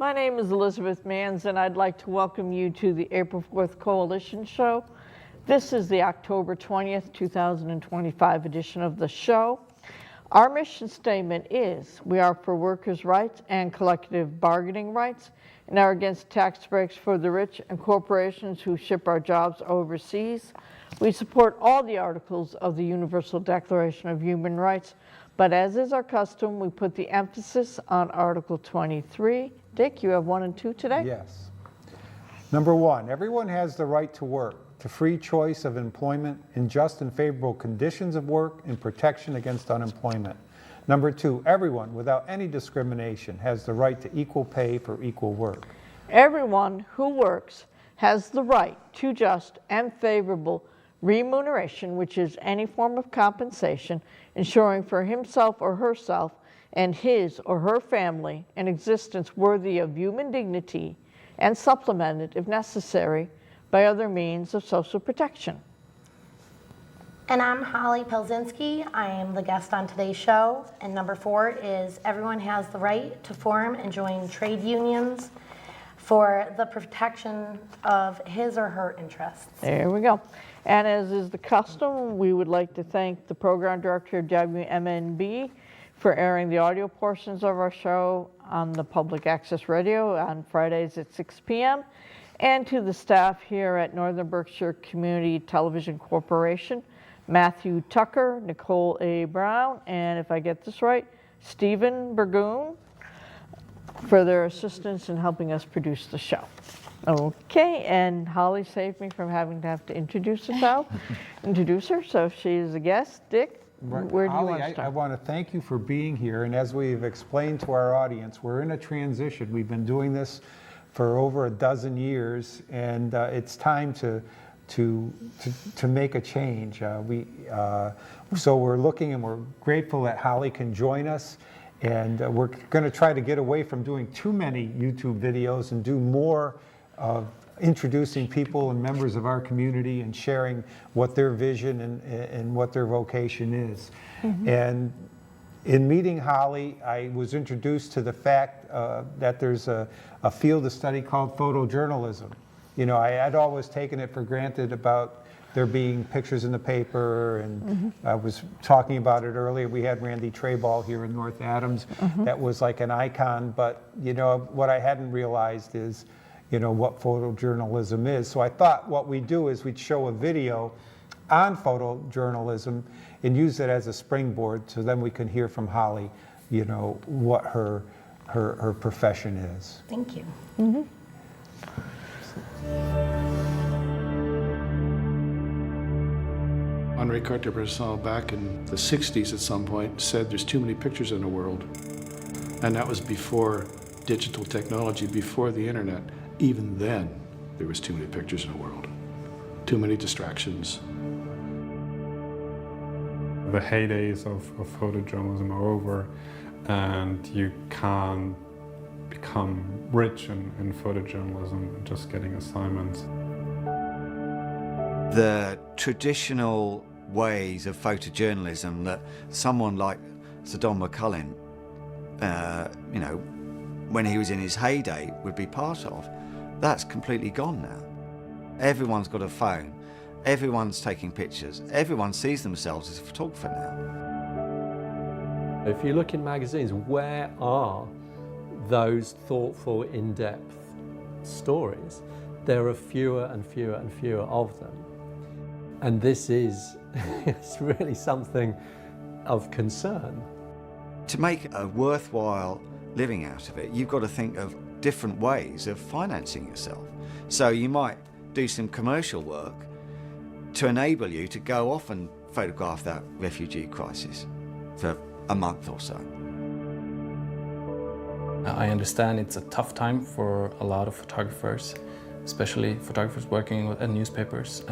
My name is Elizabeth Manns, and I'd like to welcome you to the April 4th Coalition Show. This is the October 20th, 2025 edition of the show. Our mission statement is, we are for workers' rights and collective bargaining rights, and are against tax breaks for the rich and corporations who ship our jobs overseas. We support all the articles of the Universal Declaration of Human Rights, but as is our custom, we put the emphasis on Article 23. Dick, you have 1 and 2 today? Yes. Number 1, everyone has the right to work, to free choice of employment, in just and favorable conditions of work, and protection against unemployment. Number 2, everyone, without any discrimination, has the right to equal pay for equal work. Everyone who works has the right to just and favorable remuneration, which is any form of compensation, ensuring for himself or herself and his or her family an existence worthy of human dignity and supplemented, if necessary, by other means of social protection. And I'm Holly Pelzinski. I am the guest on today's show. And number 4 is everyone has the right to form and join trade unions for the protection of his or her interests. There we go. And as is the custom, we would like to thank the program director of WMNB for airing the audio portions of our show on the public access radio on Fridays at 6 p.m. and to the staff here at Northern Berkshire Community Television Corporation, Matthew Tucker, Nicole A. Brown, and if I get this right, Stephen Burgoon, for their assistance in helping us produce the show. Okay, and Holly saved me from having to introduce herself, introduce her, so if she is a guest. Dick, where do you want to start? I want to thank you for being here, and as we've explained to our audience, we're in a transition. We've been doing this for over a dozen years, and it's time to make a change. So we're looking, and we're grateful that Holly can join us, and we're going to try to get away from doing too many YouTube videos and do more of introducing people and members of our community and sharing what their vision and what their vocation is. Mm-hmm. And in meeting Holly, I was introduced to the fact that there's a field of study called photojournalism. You know, I had always taken it for granted about there being pictures in the paper, and mm-hmm. I was talking about it earlier. We had Randy Trayball here in North Adams. Mm-hmm. That was like an icon, but you know, what I hadn't realized is, you know, what photojournalism is. So I thought what we'd do is we'd show a video on photojournalism and use it as a springboard, so then we can hear from Holly, you know, what her profession is. Thank you. Mm-hmm. Henri Cartier-Bresson back in the 60s at some point said there's too many pictures in the world. And that was before digital technology, before the internet. Even then, there was too many pictures in the world. Too many distractions. The heydays of photojournalism are over, and you can become rich in photojournalism just getting assignments. The traditional ways of photojournalism that someone like Sir Don McCullin, you know, when he was in his heyday, would be part of, that's completely gone now. Everyone's got a phone. Everyone's taking pictures. Everyone sees themselves as a photographer now. If you look in magazines, where are those thoughtful, in-depth stories? There are fewer and fewer and fewer of them. And this is it's really something of concern. To make a worthwhile living out of it, you've got to think of different ways of financing yourself. So you might do some commercial work to enable you to go off and photograph that refugee crisis for a month or so. I understand it's a tough time for a lot of photographers, especially photographers working at newspapers,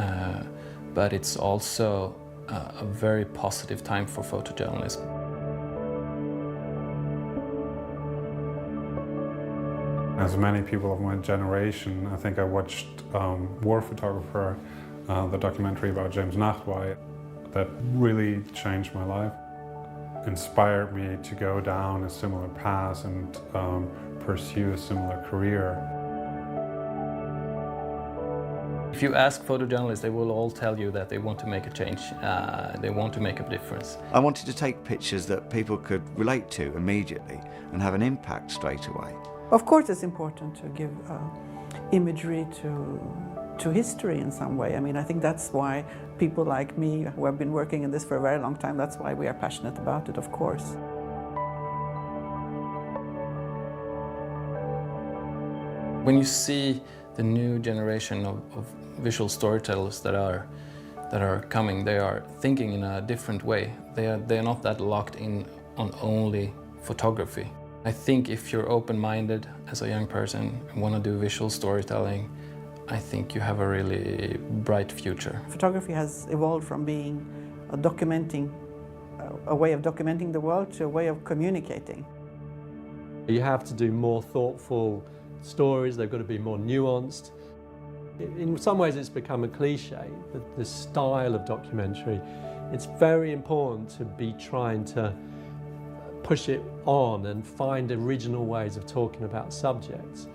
but it's also a very positive time for photojournalism. As many people of my generation, I think I watched War Photographer, the documentary about James Nachtwey, that really changed my life. inspired me to go down a similar path and pursue a similar career. If you ask photojournalists, they will all tell you that they want to make a change, they want to make a difference. I wanted to take pictures that people could relate to immediately and have an impact straight away. Of course it's important to give imagery to history in some way. I mean, I think that's why people like me who have been working in this for a very long time, that's why we are passionate about it, of course. When you see the new generation of visual storytellers that are coming, they are thinking in a different way. They are not that locked in on only photography. I think if you're open-minded as a young person and want to do visual storytelling, I think you have a really bright future. Photography has evolved from being a way of documenting the world to a way of communicating. You have to do more thoughtful stories, they've got to be more nuanced. In some ways it's become a cliche, the style of documentary. It's very important to be trying to push it on and find original ways of talking about subjects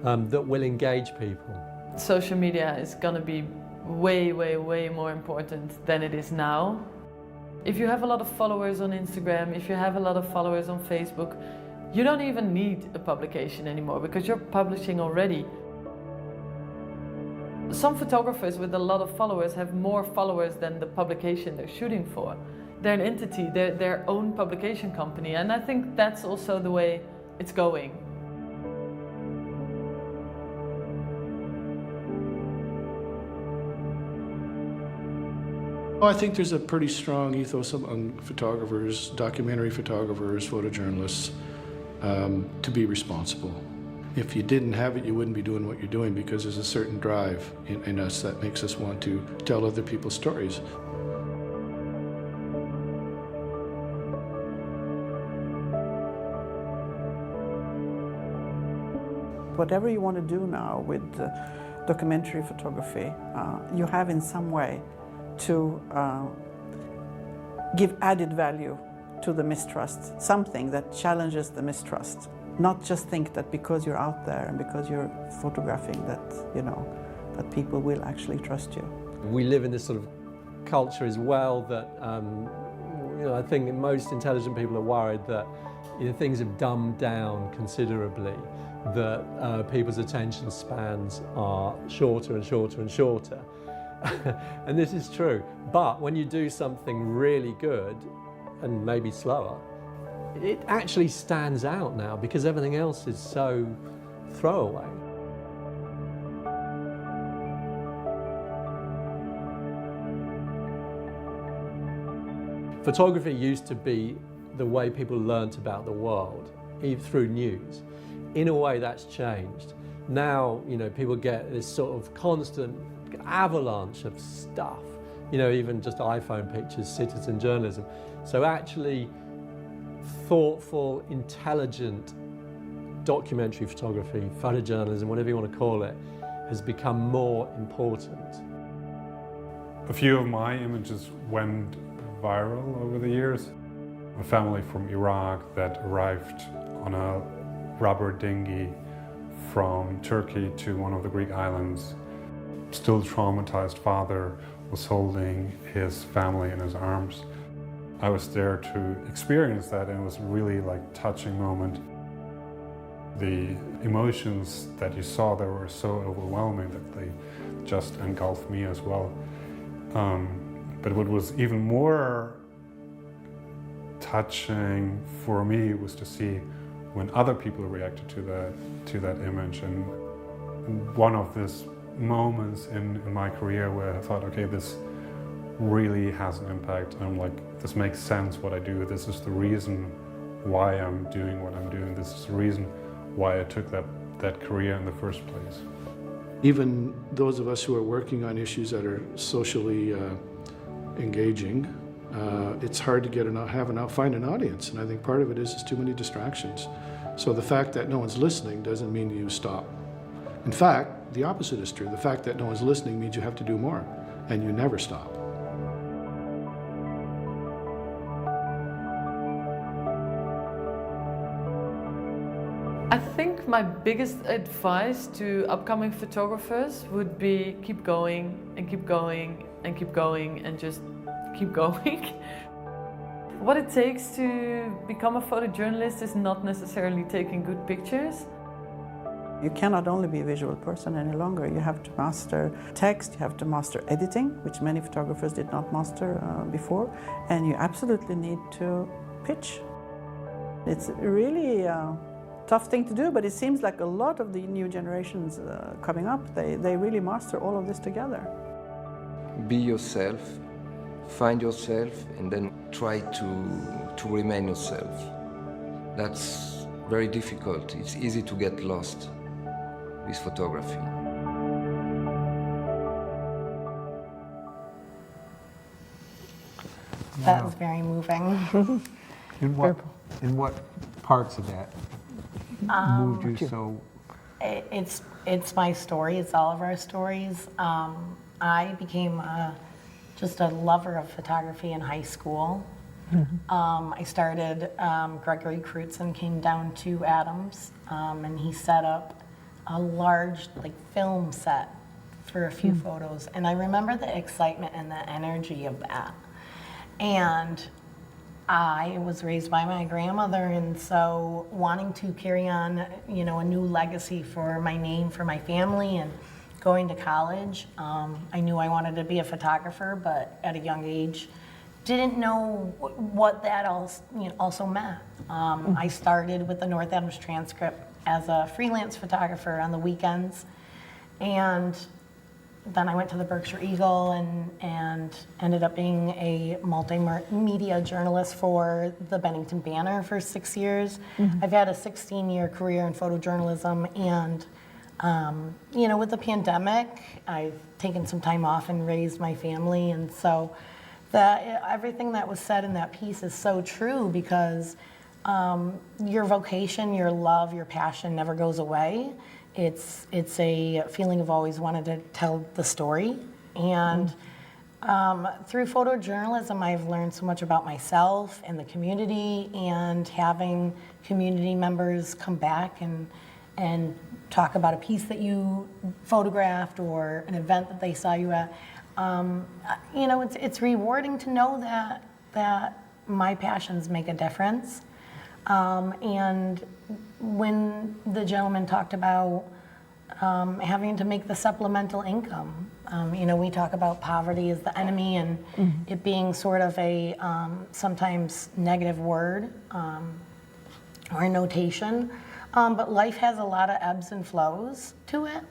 that will engage people. Social media is going to be way, way, way more important than it is now. If you have a lot of followers on Instagram, if you have a lot of followers on Facebook, you don't even need a publication anymore because you're publishing already. Some photographers with a lot of followers have more followers than the publication they're shooting for. They're an entity, they're their own publication company, and I think that's also the way it's going. Well, I think there's a pretty strong ethos among photographers, documentary photographers, photojournalists, to be responsible. If you didn't have it, you wouldn't be doing what you're doing because there's a certain drive in us that makes us want to tell other people's stories. Whatever you want to do now with documentary photography, you have in some way to give added value to the mistrust, something that challenges the mistrust. Not just think that because you're out there and because you're photographing that, you know, that people will actually trust you. We live in this sort of culture as well that, you know, I think most intelligent people are worried that, you know, things have dumbed down considerably, that people's attention spans are shorter and shorter and shorter. And this is true. But when you do something really good and maybe slower, it actually stands out now because everything else is so throwaway. Photography used to be the way people learnt about the world, even through news. In a way, that's changed. Now, you know, people get this sort of constant avalanche of stuff, you know, even just iPhone pictures, citizen journalism. So actually, thoughtful, intelligent documentary photography, photojournalism, whatever you want to call it, has become more important. A few of my images went viral over the years. A family from Iraq that arrived on a rubber dinghy from Turkey to one of the Greek islands. Still traumatized father was holding his family in his arms. I was there to experience that, and it was really like touching moment. The emotions that you saw there were so overwhelming that they just engulfed me as well. But what was even more touching for me was to see when other people reacted to that image. And one of these moments in my career where I thought, okay, this really has an impact. I'm like, this makes sense what I do. This is the reason why I'm doing what I'm doing. This is the reason why I took that career in the first place. Even those of us who are working on issues that are socially engaging, it's hard to find an audience. And I think part of it is too many distractions. So the fact that no one's listening doesn't mean you stop. In fact, the opposite is true. The fact that no one's listening means you have to do more, and you never stop. I think my biggest advice to upcoming photographers would be keep going and keep going and keep going and just keep going. What it takes to become a photojournalist is not necessarily taking good pictures. You cannot only be a visual person any longer. You have to master text, you have to master editing, which many photographers did not master before, and you absolutely need to pitch. It's really a tough thing to do, but it seems like a lot of the new generations coming up, they really master all of this together. Be yourself, find yourself, and then try to remain yourself. That's very difficult. It's easy to get lost with photography. That was very moving. In what parts of that moved you so? It's my story. It's all of our stories. I became just a lover of photography in high school. I started, Gregory Crutzen came down to Adams, and he set up a large film set for a few photos. And I remember the excitement and the energy of that. And I was raised by my grandmother, and so wanting to carry on, a new legacy for my name, for my family, and going to college, I knew I wanted to be a photographer, but at a young age, didn't know what that also meant. I started with the North Adams Transcript as a freelance photographer on the weekends, and then I went to the Berkshire Eagle and ended up being a multimedia journalist for the Bennington Banner for 6 years. I've had a 16-year career in photojournalism, and with the pandemic, I've taken some time off and raised my family, and so everything that was said in that piece is so true, because your vocation, your love, your passion never goes away. It's a feeling of always wanted to tell the story. And through photojournalism, I've learned so much about myself and the community, and having community members come back and talk about a piece that you photographed or an event that they saw you at. It's rewarding to know that my passions make a difference. And when the gentleman talked about having to make the supplemental income, we talk about poverty as the enemy, and it being sort of a sometimes negative word or a notation. But life has a lot of ebbs and flows to it.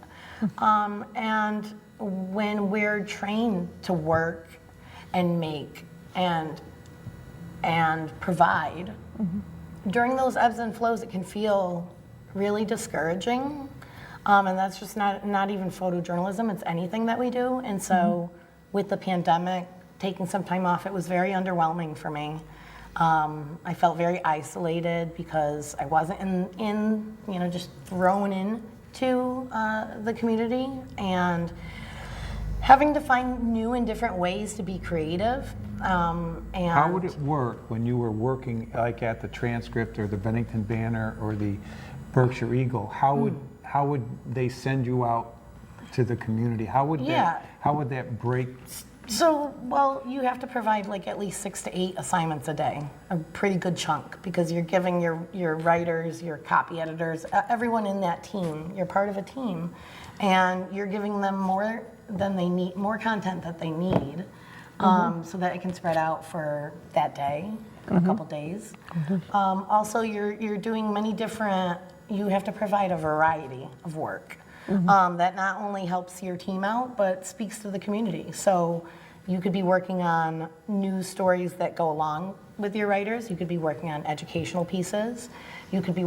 And when we're trained to work and make and provide, during those ebbs and flows, it can feel really discouraging. And that's just not even photojournalism, it's anything that we do. And so with the pandemic, taking some time off, it was very underwhelming for me. I felt very isolated because I wasn't just thrown into the community, and having to find new and different ways to be creative. And how would it work when you were working like at the Transcript or the Bennington Banner or the Berkshire Eagle? How would they send you out to the community? How would that break? So, you have to provide at least 6 to 8 assignments a day, a pretty good chunk, because you're giving your writers, your copy editors, everyone in that team, you're part of a team, and you're giving them more than they need, more content that they need, so that it can spread out for that day, a couple days. Also, you're doing many different, you have to provide a variety of work. That not only helps your team out, but speaks to the community. So you could be working on news stories that go along with your writers. You could be working on educational pieces. You could be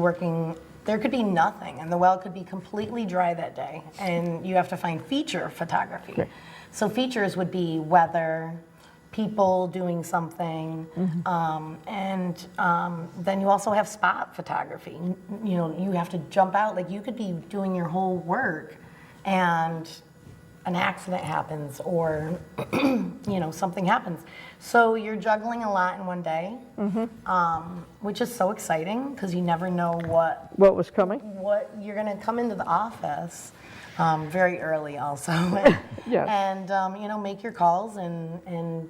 there could be nothing, and the well could be completely dry that day, and you have to find feature photography. Okay. So features would be weather, people doing something, and then you also have spot photography. You have to jump out, you could be doing your whole work, and an accident happens or something happens. So you're juggling a lot in one day, which is so exciting because you never know what was coming? what you're going to come into the office very early also. Yes. And make your calls and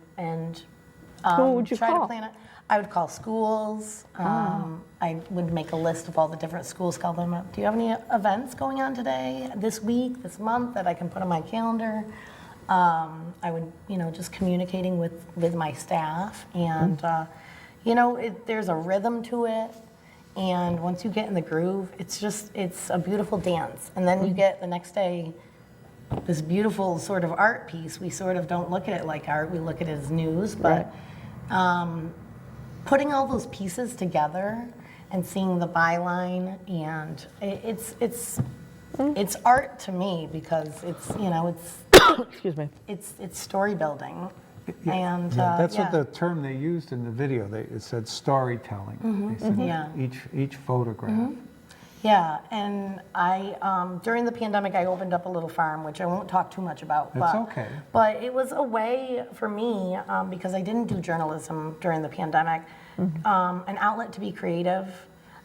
Who would you try call? to plan it. I would call schools. I would make a list of all the different schools, call them up. Do you have any events going on today, this week, this month that I can put on my calendar? I would, just communicating with my staff. And, there's a rhythm to it. And once you get in the groove, it's a beautiful dance. And then you get the next day this beautiful sort of art piece. We sort of don't look at it like art, we look at it as news. But putting all those pieces together and seeing the byline, and it's art to me because it's Excuse me. it's story building. And That's what the term they used in the video. It said storytelling. They said each photograph. Yeah, and I during the pandemic I opened up a little farm, which I won't talk too much about. That's okay. But it was a way for me, because I didn't do journalism during the pandemic, an outlet to be creative.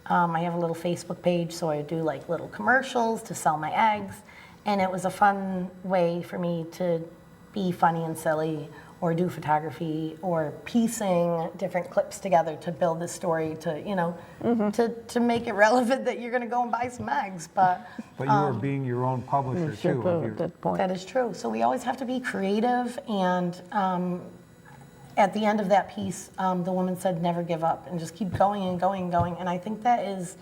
I have a little Facebook page, so I do like little commercials to sell my eggs, and it was a fun way for me to be funny and silly, or do photography, or piecing different clips together to build this story to make it relevant that you're going to go and buy some eggs. But you were being your own publisher too. At that point. that is true. So we always have to be creative, and at the end of that piece, the woman said, never give up, and just keep going and going and going. And I think that is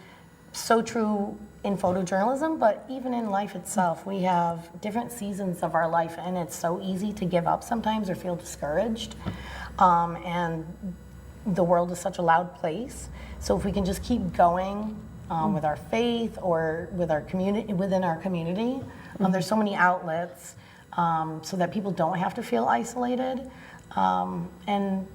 so true in photojournalism, but even in life itself. We have different seasons of our life, and it's so easy to give up sometimes or feel discouraged. And the world is such a loud place. So if we can just keep going with our faith or with our community, within our community, there's so many outlets so that people don't have to feel isolated. And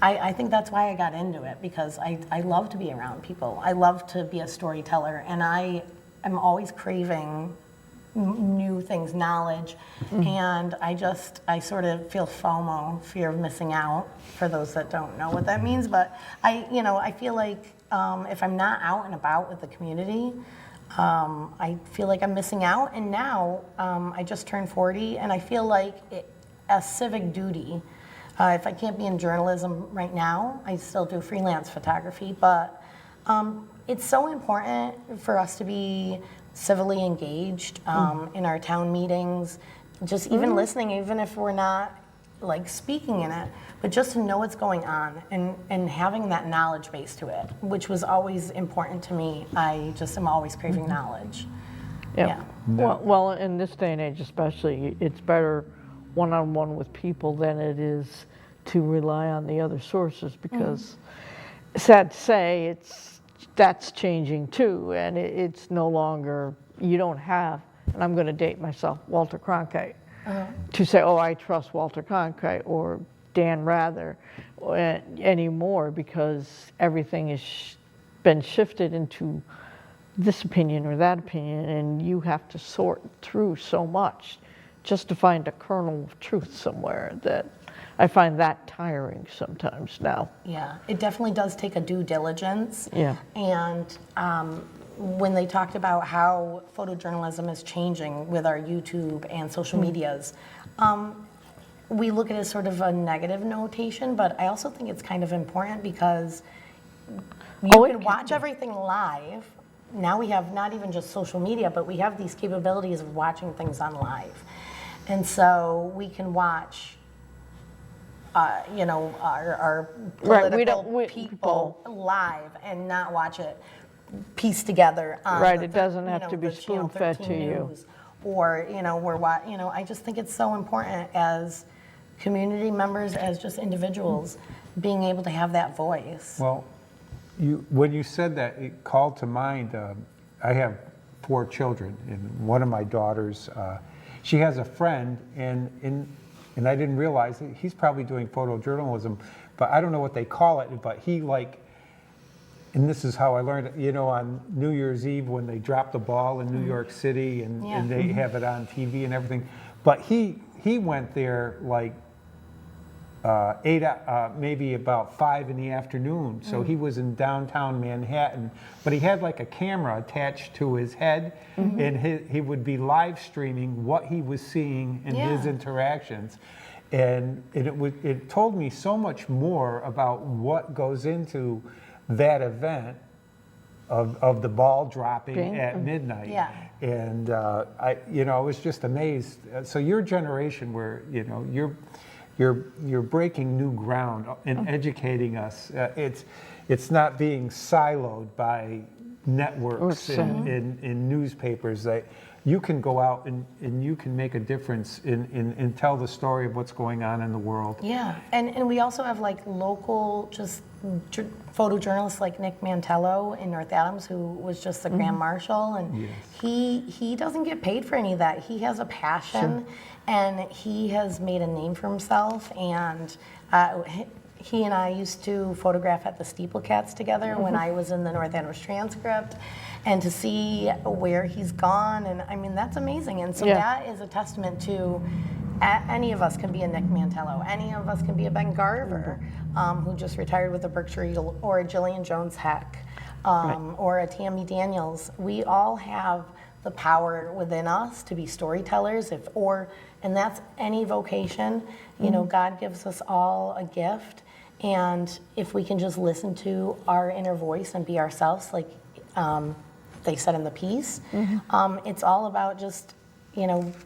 I think that's why I got into it, because I love to be around people. I love to be a storyteller, and I am always craving new things, knowledge, and I sort of feel FOMO, fear of missing out, for those that don't know what that means. But I feel like if I'm not out and about with the community, I feel like I'm missing out. And now I just turned 40, and I feel like a civic duty. If I can't be in journalism right now, I still do freelance photography, but it's so important for us to be civilly engaged in our town meetings, just even listening, even if we're not like speaking in it, but just to know what's going on and having that knowledge base to it, which was always important to me. I just am always craving knowledge. Yeah. Well, in this day and age especially, it's better one-on-one with people than it is to rely on the other sources, because sad to say, that's changing too, and it's no longer, you don't have, and I'm going to date myself, Walter Cronkite, to say, oh, I trust Walter Cronkite or Dan Rather anymore, because everything has been shifted into this opinion or that opinion, and you have to sort through so much just to find a kernel of truth somewhere, that I find that tiring sometimes now. Yeah, it definitely does take a due diligence. Yeah. And when they talked about how photojournalism is changing with our YouTube and social medias, we look at it as sort of a negative notation, but I also think it's kind of important, because you can watch everything live. Now we have not even just social media, but we have these capabilities of watching things on live. And so we can watch, our political people live and not watch it pieced together on Right, it doesn't have to be the Channel spoon-fed 13 to you. news. Or, I just think it's so important as community members, as just individuals, being able to have that voice. Well, when you said that, it called to mind, I have 4 children, and one of my daughters, she has a friend, and I didn't realize it, he's probably doing photojournalism, but I don't know what they call it, but he and this is how I learned it, on New Year's Eve when they drop the ball in New York City and they have it on TV and everything, But he went there like maybe about 5 in the afternoon. So he was in downtown Manhattan, but he had like a camera attached to his head, and he would be live streaming what he was seeing in his interactions. And it told me so much more about what goes into that event of the ball dropping at midnight. Yeah. And I was just amazed. So your generation, where you're breaking new ground and educating us. It's not being siloed by networks and newspapers. That you can go out and you can make a difference and tell the story of what's going on in the world. Yeah, and we also have like local photojournalists like Nick Mantello in North Adams, who was just the Grand Marshal, and he doesn't get paid for any of that. He has a passion, and he has made a name for himself. And he and I used to photograph at the Steeple Cats together when I was in the North Adams Transcript, and to see where he's gone, and I mean that's amazing. And so that is a testament to. Any of us can be a Nick Mantello. Any of us can be a Ben Garver, who just retired with the Berkshire Eagle, or a Jillian Jones Heck, or a Tammy Daniels. We all have the power within us to be storytellers, and that's any vocation. You know, God gives us all a gift, and if we can just listen to our inner voice and be ourselves, like they said in the piece, it's all about just.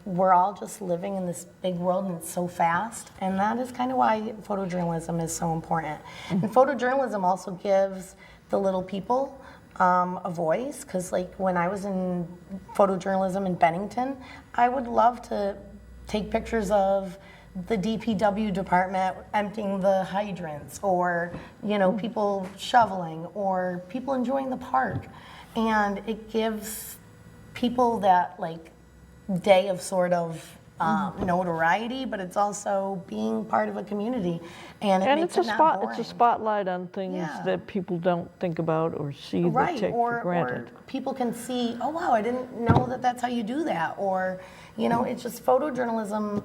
We're all just living in this big world, and it's so fast, and that is kind of why photojournalism is so important. And photojournalism also gives the little people a voice, because like when I was in photojournalism in Bennington, I would love to take pictures of the DPW department emptying the hydrants, or people shoveling, or people enjoying the park, and it gives people that like day of sort of notoriety, but it's also being part of a community, and it's a spotlight on things that people don't think about or see that take for granted. Or people can see, oh wow, I didn't know that that's how you do that, or it's just photojournalism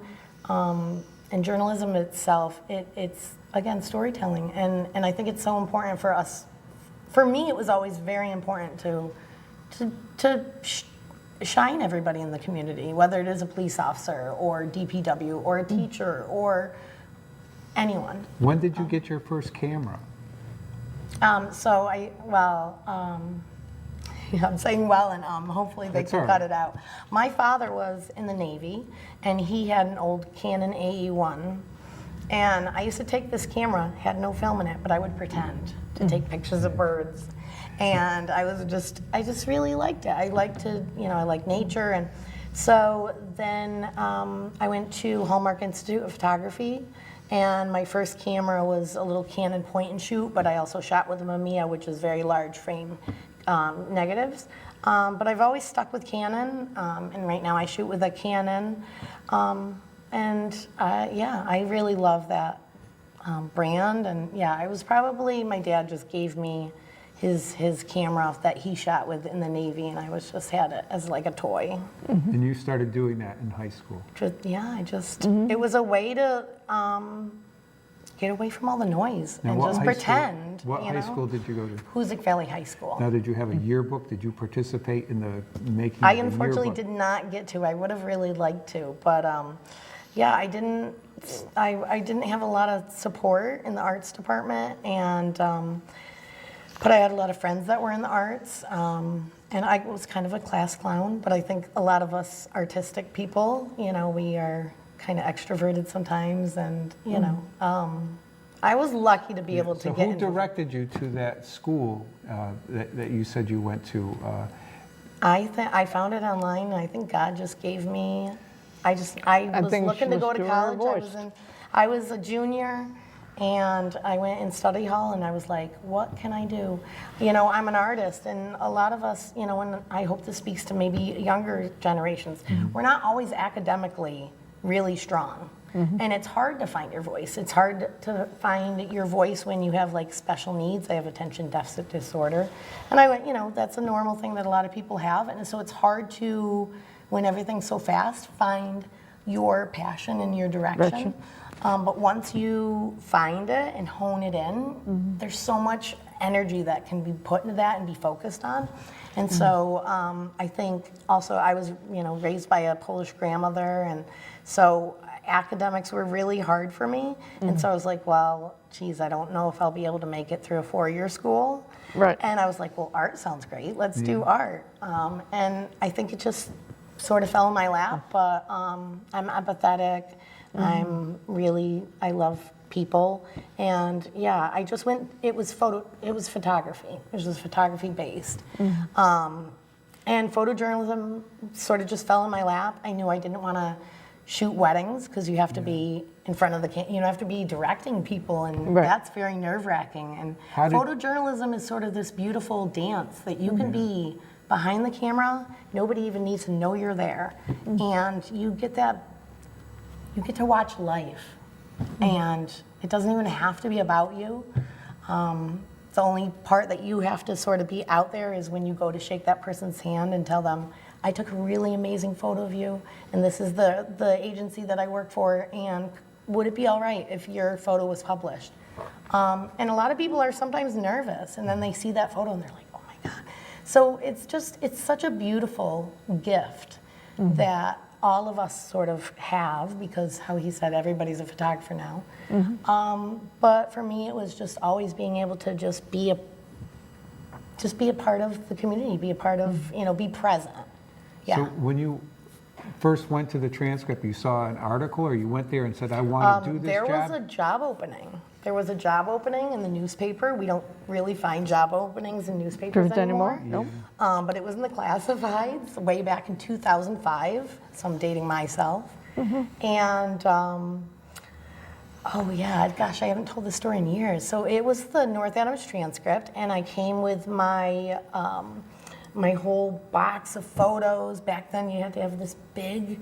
and journalism itself. It's again storytelling, and I think it's so important for us. For me, it was always very important to shine everybody in the community, whether it is a police officer or DPW or a teacher or anyone. When did you get your first camera? I'm saying and hopefully they can cut it out. My father was in the Navy, and he had an old Canon AE1, and I used to take this camera, had no film in it, but I would pretend to take pictures of birds. And I just really liked it. I liked to, I like nature. And so then I went to Hallmark Institute of Photography, and my first camera was a little Canon point and shoot, but I also shot with a Mamiya, which is very large frame negatives. But I've always stuck with Canon, and right now I shoot with a Canon. I really love that brand. And I was probably, my dad just gave me his camera that he shot with in the Navy, and I had it as like a toy. And you started doing that in high school? It was a way to get away from all the noise and just pretend. What high school did you go to? Hoosick Valley High School. Now, did you have a yearbook? Did you participate in the making I of the unfortunately yearbook? did not get to. I would have really liked to, but I didn't. I didn't have a lot of support in the arts department, and but I had a lot of friends that were in the arts, and I was kind of a class clown. But I think a lot of us artistic people, we are kind of extroverted sometimes, and I was lucky to be able to get. So who directed you to that school that you said you went to? I found it online, and I think God just gave me. I was looking to go to college. I was a junior, and I went in study hall, and I was like, what can I do? I'm an artist, and a lot of us, and I hope this speaks to maybe younger generations, we're not always academically really strong. And it's hard to find your voice. It's hard to find your voice when you have like special needs. I have attention deficit disorder. And I went, that's a normal thing that a lot of people have. And so it's hard to, when everything's so fast, find your passion and your direction. But once you find it and hone it in, there's so much energy that can be put into that and be focused on. And so I think also I was, raised by a Polish grandmother, and so academics were really hard for me. And so I was like, well, geez, I don't know if I'll be able to make it through a 4-year school. Right. And I was like, well, art sounds great. Let's do art. And I think it just sort of fell in my lap, but I'm empathetic. I love people. And yeah, I just went, it was photography. It was just photography based. And photojournalism sort of just fell in my lap. I knew I didn't want to shoot weddings because you have to be in front of the you have to be directing people, and that's very nerve-wracking. And photojournalism is sort of this beautiful dance that you can be behind the camera. Nobody even needs to know you're there, and you get to watch life, and it doesn't even have to be about you. The only part that you have to sort of be out there is when you go to shake that person's hand and tell them, I took a really amazing photo of you, and this is the agency that I work for, and would it be all right if your photo was published? And a lot of people are sometimes nervous, and then they see that photo and they're like, oh my God. So it's such a beautiful gift that all of us sort of have, because how he said everybody's a photographer now. But for me, it was just always being able to just be a part of the community, be a part of, be present. Yeah. So when you first went to the transcript, you saw an article, or you went there and said, I want to do this There job? was a job opening. There was a job opening in the newspaper. We don't really find job openings in newspapers anymore. Nope. But it was in the classifieds way back in 2005, so I'm dating myself. And, oh yeah, gosh, I haven't told this story in years. So it was the North Adams transcript, and I came with my my whole box of photos. Back then you had to have this big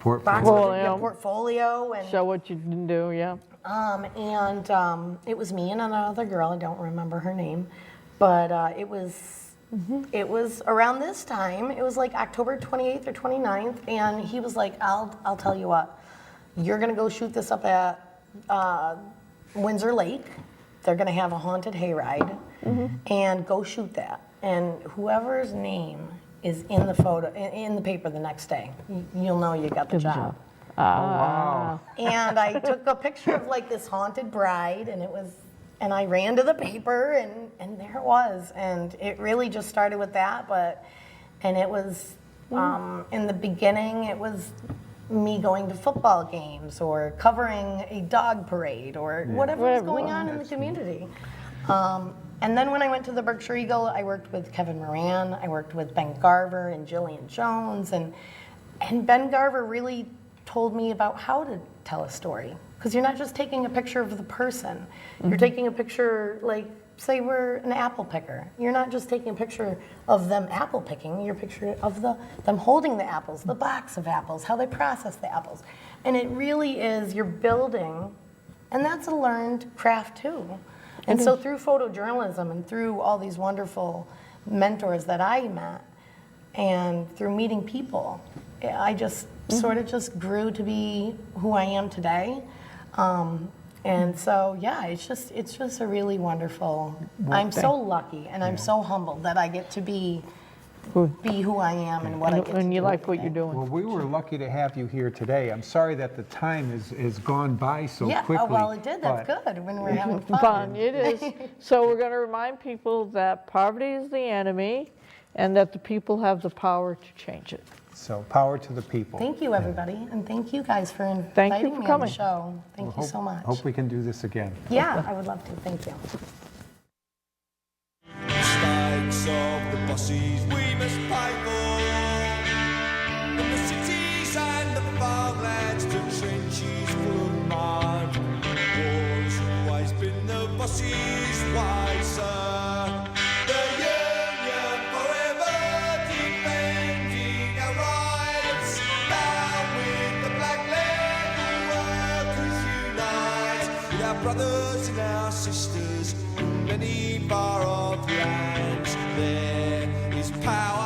box with a portfolio. And show what you can do, yeah. It was me and another girl, I don't remember her name, but it was around this time. It was like October 28th or 29th, and he was like, I'll tell you what, you're gonna go shoot this up at Windsor Lake. They're gonna have a haunted hayride, and go shoot that. And whoever's name is in the photo, in the paper the next day, you'll know you got the job. Oh, wow. And I took a picture of like this haunted bride, and I ran to the paper, and there it was. And it really just started with that, and it was, in the beginning, it was me going to football games or covering a dog parade or whatever was going on in the community. And then when I went to the Berkshire Eagle, I worked with Kevin Moran, I worked with Ben Garver and Jillian Jones, and Ben Garver really told me about how to tell a story. Because you're not just taking a picture of the person, you're taking a picture, like, say we're an apple picker. You're not just taking a picture of them apple picking, you're a picture of them holding the apples, the box of apples, how they process the apples. And it really is, you're building, and that's a learned craft too. And so through photojournalism and through all these wonderful mentors that I met, and through meeting people, I just sort of just grew to be who I am today. And so, yeah, it's just a really wonderful, I'm so lucky and I'm so humbled that I get to be who I am and what I get to do. And you like what you're doing. Well, we were lucky to have you here today. I'm sorry that the time is gone by so quickly. Yeah, well, it did. That's good when we're having fun. Fun, it is. So we're going to remind people that poverty is the enemy and that the people have the power to change it. So power to the people. Thank you, everybody, and thank you guys for inviting me on the show. Thank you so much. Hope we can do this again. Yeah, I would love to. Thank you. Mistakes of the bosses we must pay for. In the cities and the farmlands, the trenches full of mud. War's always been the bosses' way, sir. The Union forever defending our rights. Down with the black leather workers unite. With our brothers and our sisters in many far off lands, there is power.